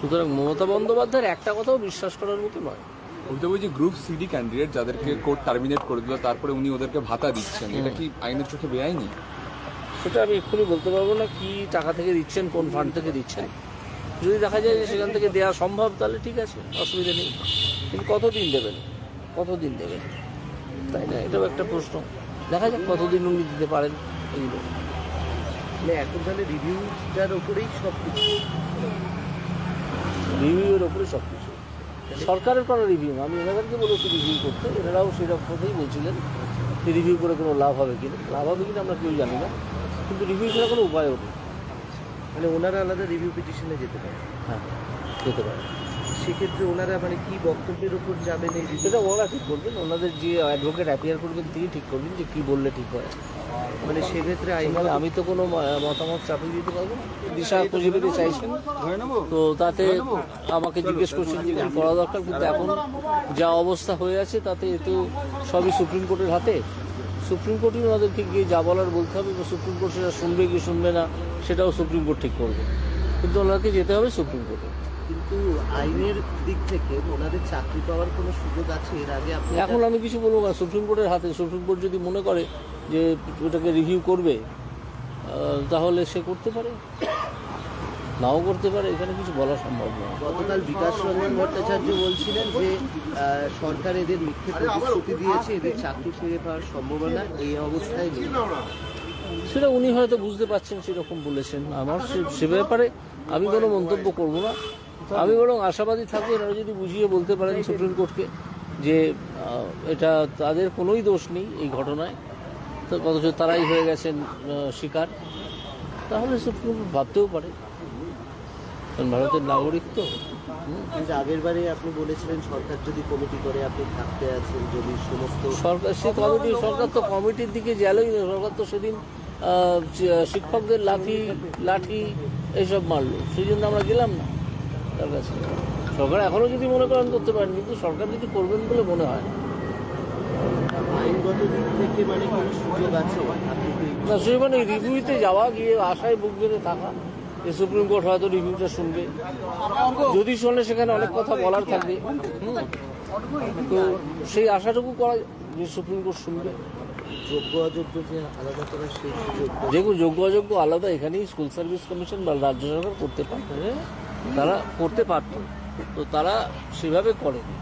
সুতরাং মমতা বন্দ্যোপাধ্যায়ের একটা কথাও বিশ্বাস করার মতো নয়। অভিযোগ যে গ্রুপ সিডি ক্যান্ডিডেট যাদেরকে কোর্ট টার্মিনেট করে দিল, তারপরে উনি ওদেরকে ভাতা দিচ্ছেন, এটা কি আইনের চোখে বেআইনি? সেটা আমি এক্ষুনি বলতে পারবো না কি টাকা থেকে দিচ্ছেন, কোন ফান্ড থেকে দিচ্ছেন। যদি দেখা যায় যে সেখান থেকে দেওয়া সম্ভব তাহলে ঠিক আছে, অসুবিধা নেই। কিন্তু কতদিন দেবেন, কতদিন দেবেন, তাই না? এটাও একটা প্রশ্ন। দেখা যাক কতদিন উনি দিতে পারেন এইগুলো। মানে এখন তাহলে রিভিউটার ওপরেই সব কিছু, রিভিউয়ের ওপরে সব কিছু। সরকারের কোনো রিভিউ, আমি এনাদেরকে বলেছি রিভিউ করতে, এনারাও সেরকম কথাই বলছিলেন যে রিভিউ করে কোনো লাভ হবে কিনা। লাভ হবে কিনা আমরা কেউ জানি না, কিন্তু রিভিউ ছাড়া কোনো উপায়ও নেই। মানে ওনারা আলাদা রিভিউ পিটিশনে যেতে পারে। হ্যাঁ, যেতে পারে। সেক্ষেত্রে ওনারা মানে কি বক্তব্যের উপর যাবেন এই review? সেটা ওরা ঠিক করবেন, ওনাদের যে অ্যাডভোকেট অ্যাপিয়ার করবেন তিনি ঠিক করবেন যে কী বললে ঠিক হয়। মানে সেক্ষেত্রে আইন মানে আমি তো কোনো মতামত চাপিয়ে দিতে পারবো না। দিশা খুঁজে পেতে চাইছেন, তো তাতে আমাকে জিজ্ঞেস করছেন যে কী করা দরকার, কিন্তু এখন যা অবস্থা হয়ে আছে তাতে তো সবই সুপ্রিম কোর্টের হাতে। সুপ্রিম কোর্টই ওনাদেরকে গিয়ে যা বলার বলতে হবে, বা সুপ্রিম কোর্ট সেটা শুনবে কি শুনবে না সেটাও সুপ্রিম কোর্ট ঠিক করবে, কিন্তু ওনাকে যেতে হবে সুপ্রিম কোর্টে। কিন্তু আইনের দিক থেকে ওনাদের চাকরি পাওয়ার কোনো সুযোগ আছে এর আগে? আপনি এখন আমি কিছু বলবো না, সুপ্রিম কোর্টের হাতে। সুপ্রিম কোর্ট যদি মনে করে যে ওটাকে রিভিউ করবে তাহলে সে করতে পারে, নাও করতে পারে, এখানে কিছু বলা সম্ভব নয়। গতকাল বিকাশ রঞ্জন ভট্টাচার্য বলছিলেন যে সরকার এদের মিথ্যে প্রতিশ্রুতি দিয়েছে, এদের চাকরি ফিরে পাওয়ার সম্ভাবনা এই অবস্থায় নেই। সেটা উনি হয়তো বুঝতে পারছেন, সেরকম বলেছেন। আমার সে ব্যাপারে আমি কোনো মন্তব্য করব না। আমি বরং আশাবাদী থাকবো এনারা যদি বুঝিয়ে বলতে পারেন সুপ্রিম কোর্টকে যে এটা তাদের কোনোই দোষ নেই এই ঘটনায়, তো অথচ তারাই হয়ে গেছেন শিকার, তাহলে সুপ্রিম কোর্ট ভাবতেও পারে, কারণ ভারতের নাগরিক তো। কিন্তু আগের বারে আপনি বলেছিলেন সরকার যদি কমিটি করে আপনি থাকতে আছেন, যদি সমস্ত সরকার সে কমিটি, সরকার তো কমিটির দিকে গেলই না। সরকার তো সেদিন শিক্ষকদের লাঠি এইসব মারলো, সেই জন্য আমরা গেলাম না তার কাছে। সরকার এখনও যদি মনে করেন করতে পারেন, কিন্তু সরকার কিছু করবেন বলে মনে হয় না। আইনগত দিক থেকে মানে কোনো সুযোগ আছে? আপনি কি না, সেই মানে রিভিউতে যাওয়া, গিয়ে আশায় বুক বেঁধে থাকা যে সুপ্রিম কোর্ট হয়তো রিভিউটা শুনবে, যদি শোনে সেখানে অনেক কথা বলার থাকবে। তো সেই আশাটুকু করা যে সুপ্রিম কোর্ট শুনবে। যোগ্য অযোগ্য যে আলাদা করার সেই সুযোগ? যেগুলো যোগ্য অযোগ্য আলাদা এখানেই স্কুল সার্ভিস কমিশন বা রাজ্য সরকার করতে পারত, তারা করতে পারত, তো তারা সেভাবে করেনি।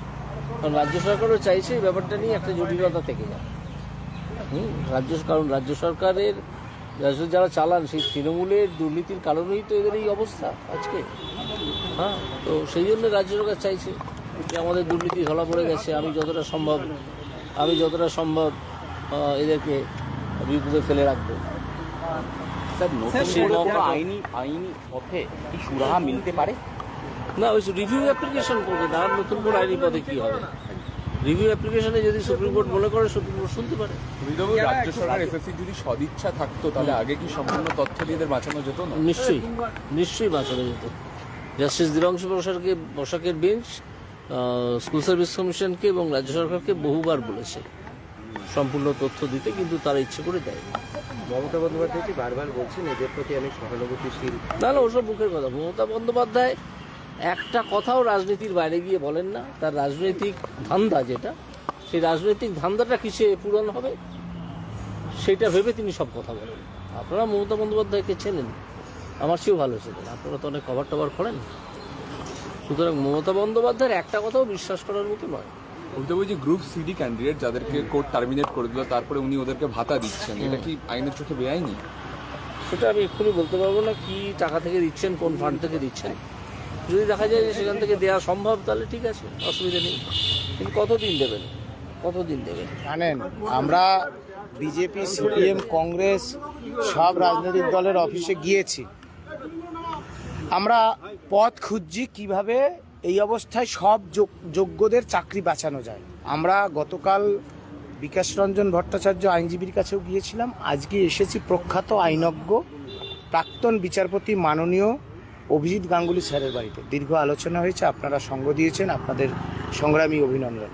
কারণ রাজ্য সরকারও চাইছে এই ব্যাপারটা নিয়ে একটা জটিলতা থেকে যায়। কারণ রাজ্য সরকারের যারা চালান সেই তৃণমূলের দুর্নীতির কারণেই তো এদের এই অবস্থা আজকে। হ্যাঁ, তো সেই জন্য রাজ্য সরকার চাইছে যে আমাদের দুর্নীতি ধরা পড়ে গেছে, আমি যতটা সম্ভব এদেরকে বিপদে ফেলে রাখবো। আইনি পথে কি সুরাহা মিলতে পারে? না, ওই রিভিউ অ্যাপ্লিকেশন করবে, তার নতুন করে আইনি পথে কি হবে? রিভিউ অ্যাপ্লিকেশনে যদি সুপ্রিম কোর্ট মনে করে সুপ্রিম কোর্ট শুনতে পারে। রাজ্য সরকার এসএসসি যদি সদিচ্ছা থাকতো তাহলে আগে কি সম্পূর্ণ তথ্য দিয়ে এদের বাঁচানো যেত না? নিশ্চয়ই বাঁচানো যেত। জাস্টিস দিবাংশু বসাকের বেঞ্চ স্কুল সার্ভিস কমিশনকে এবং রাজ্য সরকারকে বহুবার বলেছে সম্পূর্ণ তথ্য দিতে, কিন্তু তারা ইচ্ছে করে দেয়। মমতা বন্দ্যোপাধ্যায় বারবার বলছেন এদের প্রতি আমি সহানুভূতিশীল। না, ওসব মুখের কথা। মমতা বন্দ্যোপাধ্যায় একটা কথাও রাজনীতির বাইরে গিয়ে বলেন না। তার রাজনৈতিক ধান্দা যেটা, সেই রাজনৈতিক ধান্দাটা কিসে পূরণ হবে সেটা ভেবে তিনি সব কথা বলেন। আপনারা মমতা বন্দ্যোপাধ্যায়কে চেনেন, আমার চেয়েও ভালো চেনেন, আপনারা তো অনেক কভার টভার করেন। সুতরাং মমতা বন্দ্যোপাধ্যায়ের একটা কথাও বিশ্বাস করার মতো নয়। অভিযোগ যে গ্রুপ সিডি ক্যান্ডিডেট যাদেরকে কোর্ট টার্মিনেট করে দিল, তারপরে উনি ওদেরকে ভাতা দিচ্ছেন, এটা কি আইনের চোখে বেআইনি? সেটা আমি এক্ষুনি বলতে পারবো না কি টাকা থেকে দিচ্ছেন, কোন ফান্ড থেকে দিচ্ছেন। যদি দেখা যায় যে সেখান থেকে দেওয়া সম্ভব তাহলে ঠিক আছে, অসুবিধা নেই। কিন্তু কতদিন দেবেন, কতদিন দেবেন? জানেন, আমরা বিজেপি, সিপিএম, কংগ্রেস সব রাজনৈতিক দলের অফিসে গিয়েছি। আমরা পথ খুঁজছি কিভাবে এই অবস্থায় সব যোগ্যদের চাকরি বাঁচানো যায়। আমরা গতকাল বিকাশ রঞ্জন ভট্টাচার্য আইনজীবীর কাছেও গিয়েছিলাম, আজকে এসেছি প্রখ্যাত আইনজ্ঞ প্রাক্তন বিচারপতি মাননীয় অভিজিৎ গাঙ্গুলি স্যারের বাড়িতে। দীর্ঘ আলোচনা হয়েছে, আপনারা সঙ্গ দিয়েছেন, আপনাদের সংগ্রামী অভিনন্দন।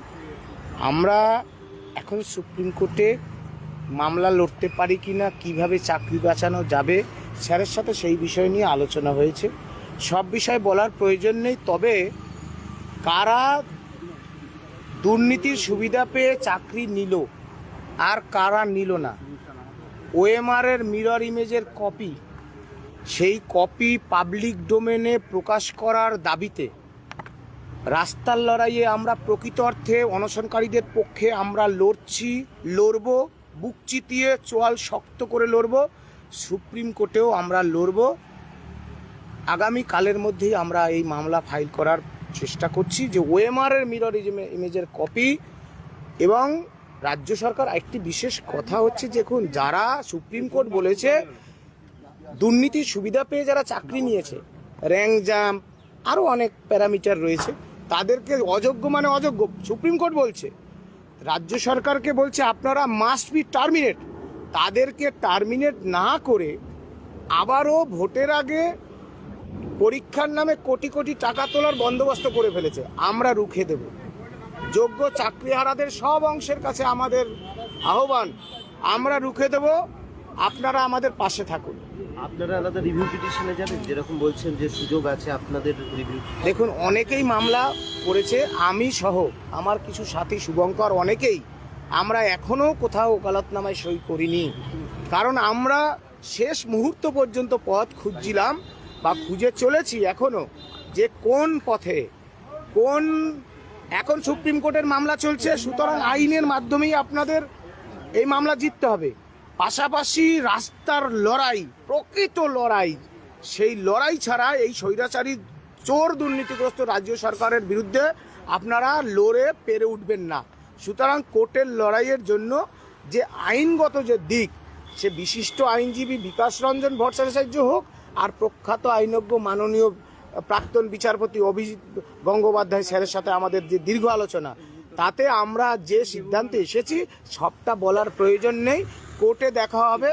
আমরা এখন সুপ্রিম কোর্টে মামলা লড়তে পারি কি না, কীভাবে চাকরি বাঁচানো যাবে, স্যারের সাথে সেই বিষয় নিয়ে আলোচনা হয়েছে। সব বিষয়ে বলার প্রয়োজন নেই, তবে কারা দুর্নীতির সুবিধা পেয়ে চাকরি নিল আর কারা নিল না, ওএমআর এর মিরর ইমেজের কপি, সেই কপি পাবলিক ডোমেনে প্রকাশ করার দাবিতে রাস্তার লড়াইয়ে আমরা প্রকৃত অর্থে অনশনকারীদের পক্ষে আমরা লড়ব, বুক চিতিয়ে চোয়াল শক্ত করে লড়ব, সুপ্রিম কোর্টেও আমরা লড়ব। আগামী কালের মধ্যেই আমরা এই মামলা ফাইল করার চেষ্টা করছি যে ওএমআর এর মিরর ইমেজের কপি। এবং রাজ্য সরকার একটি বিশেষ কথা হচ্ছে, দেখুন যারা সুপ্রিম কোর্ট বলেছে দুর্নীতির সুবিধা পেয়ে যারা চাকরি নিয়েছে, র্যাঙ্ক জাম্প আরও অনেক প্যারামিটার রয়েছে, তাদেরকে অযোগ্য মানে অযোগ্য সুপ্রিম কোর্ট বলছে। রাজ্য সরকারকে বলছে আপনারা মাস্ট বি টার্মিনেট। তাদেরকে টার্মিনেট না করে আবারও ভোটের আগে পরীক্ষার নামে কোটি কোটি টাকা তোলার বন্দোবস্ত করে ফেলেছে। আমরা রুখে দেব। যোগ্য চাকরিহারাদের সব অংশের কাছে আমাদের আহ্বান, আমরা রুখে দেব, আপনারা আমাদের পাশে থাকুন। আপনারা আলাদা রিভিউ পিটিশনে যাবেন, যেরকম বলছেন যে সুযোগ আছে আপনাদের রিভিউ? দেখুন, অনেকেই মামলা করেছে, আমি সহ আমার কিছু সাথী শুভঙ্কর অনেকেই, আমরা এখনও কোথাও ওকালতনামায় সই করিনি, কারণ আমরা শেষ মুহূর্ত পর্যন্ত পথ খুঁজছিলাম বা খুঁজে চলেছি এখনও, যে কোন পথে এখন সুপ্রিম কোর্টের মামলা চলছে, সুতরাং আইনের মাধ্যমেই আপনাদের এই মামলা জিততে হবে। পাশাপাশি রাস্তার লড়াই, প্রকৃত লড়াই, সেই লড়াই ছাড়া এই স্বৈরাচারী চোর দুর্নীতিগ্রস্ত রাজ্য সরকারের বিরুদ্ধে আপনারা লড়ে পেরে উঠবেন না। সুতরাং কোর্টের লড়াইয়ের জন্য যে আইনগত যে দিক, সে বিশিষ্ট আইনজীবী বিকাশ রঞ্জন ভট্টাচার্য হোক আর প্রখ্যাত আইনজ্ঞ মাননীয় প্রাক্তন বিচারপতি অভিজিৎ গঙ্গোপাধ্যায় স্যারের সাথে আমাদের যে দীর্ঘ আলোচনা, তাতে আমরা যে সিদ্ধান্তে এসেছি সবটা বলার প্রয়োজন নেই। কোর্টে দেখা হবে,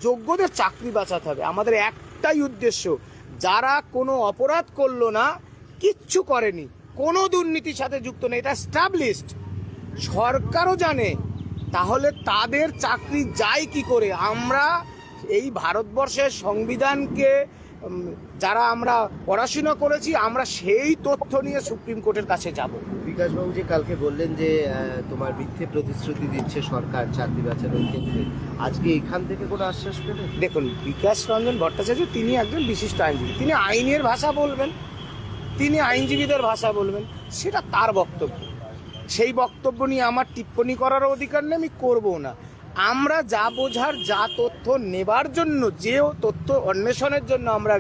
যোগ্যদের চাকরি বাঁচাতে হবে। আমাদের একটাই উদ্দেশ্য, যারা কোনো অপরাধ করলো না, কিচ্ছু করেনি, কোনো দুর্নীতির সাথে যুক্ত নেই, এটা স্টাবলিশড, সরকারও জানে, তাহলে তাদের চাকরি যায় কি করে? আমরা এই ভারতবর্ষের সংবিধানকে যারা আমরা পড়াশোনা করেছি, আমরা সেই তথ্য নিয়ে সুপ্রিম কোর্টের কাছে যাব। বিকাশবাবু যে কালকে বললেন যে তোমার মিথ্যে প্রতিশ্রুতি দিচ্ছে সরকার চাকরি বাঁচানোর ক্ষেত্রে, আজকে এখান থেকে কোনো আশ্বাস পেলেন? দেখুন, বিকাশ রঞ্জন ভট্টাচার্য তিনি একজন বিশিষ্ট আইনজীবী, তিনি আইনের ভাষা বলবেন, তিনি আইনজীবীদের ভাষা বলবেন, সেটা তার বক্তব্য। সেই বক্তব্য নিয়ে আমার টিপ্পণী করার অধিকার নেই, আমি করবো না। আমরা যা বোঝার, যা তথ্য নেবার জন্য, যে তথ্য অন্বেষণের জন্য আমরা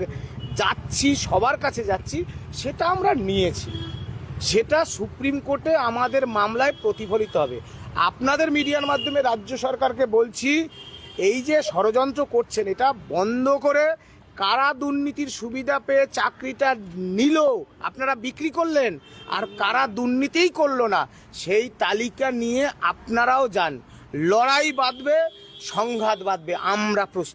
যাচ্ছি, সবার কাছে যাচ্ছি, সেটা আমরা নিয়েছি, সেটা সুপ্রিম কোর্টে আমাদের মামলায় প্রতিফলিত হবে। আপনাদের মিডিয়ার মাধ্যমে রাজ্য সরকারকে বলছি, এই যে ষড়যন্ত্র করছেন, এটা বন্ধ করে কারা দুর্নীতির সুবিধা পেয়ে চাকরিটা নিল, আপনারা বিক্রি করলেন, আর কারা দুর্নীতিই করলো না, সেই তালিকা নিয়ে আপনারাও যান, লড়াই বাঁধবে, সংঘাত বাঁধবে, আমরা প্রস্তুত।